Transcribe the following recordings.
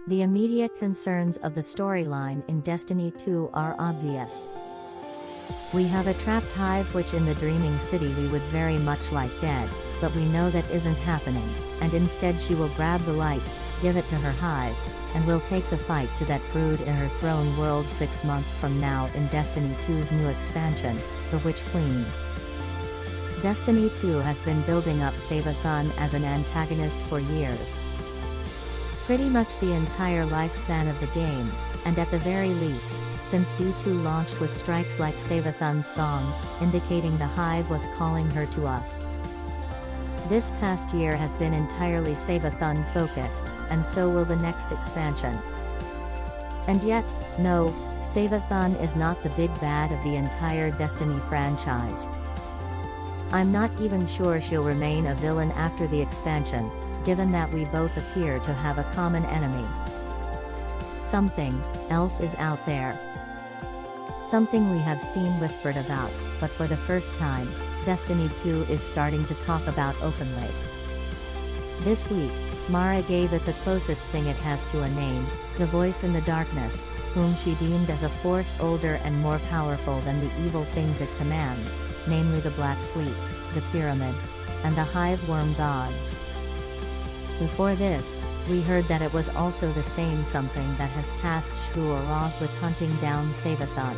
The immediate concerns of the storyline in Destiny 2 are obvious. We have a trapped Hive Witch in the Dreaming City we would very much like dead, but we know that isn't happening, and instead she will grab the light, give it to her hive, and will take the fight to that brood in her throne world 6 months from now in Destiny 2's new expansion, The Witch Queen. Destiny 2 has been building up Savathun as an antagonist for years. Pretty much the entire lifespan of the game, and at the very least, since D2 launched with strikes like Savathun's song, indicating the Hive was calling her to us. This past year has been entirely Savathun-focused, and so will the next expansion. And yet, no, Savathun is not the big bad of the entire Destiny franchise. I'm not even sure she'll remain a villain after the expansion, given that we both appear to have a common enemy. Something else is out there. Something we have seen whispered about, but for the first time, Destiny 2 is starting to talk about openly. This week, Mara gave it the closest thing it has to a name, the Voice in the Darkness, whom she deemed as a force older and more powerful than the evil things it commands, namely the Black Fleet, the Pyramids, and the Hive Worm Gods. Before this, we heard that it was also the same something that has tasked Xivu Arath with hunting down Savathun.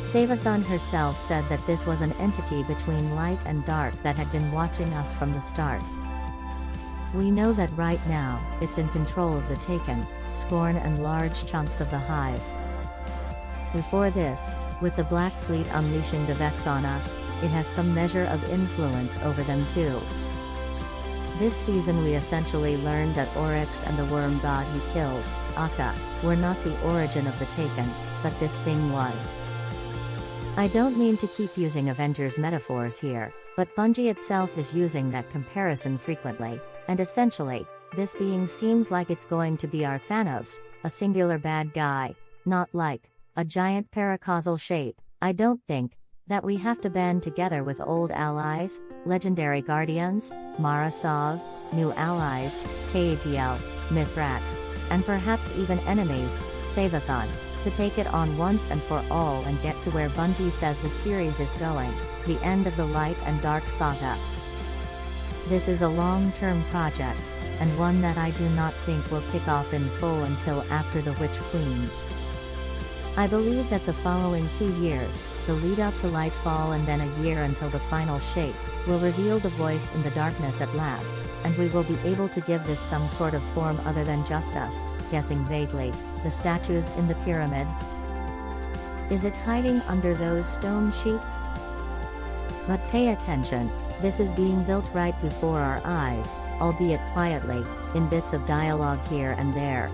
Savathun herself said that this was an entity between light and dark that had been watching us from the start. We know that right now, it's in control of the Taken, Scorn and large chunks of the Hive. Before this, with the Black Fleet unleashing the Vex on us, it has some measure of influence over them too. This season we essentially learned that Oryx and the worm god he killed, Akka, were not the origin of the Taken, but this thing was. I don't mean to keep using Avengers metaphors here, but Bungie itself is using that comparison frequently, and essentially, this being seems like it's going to be our Thanos, a singular bad guy, not like a giant paracausal shape. I don't think that we have to band together with old allies, legendary guardians, Mara Sov, new allies, Caiatl, Mithrax, and perhaps even enemies, Savathun, to take it on once and for all and get to where Bungie says the series is going, the end of the Light and Dark saga. This is a long-term project, and one that I do not think will kick off in full until after the Witch Queen. I believe that the following 2 years, the lead up to Lightfall and then a year until the final shape, will reveal the Voice in the Darkness at last, and we will be able to give this some sort of form other than just us, guessing vaguely, the statues in the pyramids. Is it hiding under those stone sheets? But pay attention, this is being built right before our eyes, albeit quietly, in bits of dialogue here and there,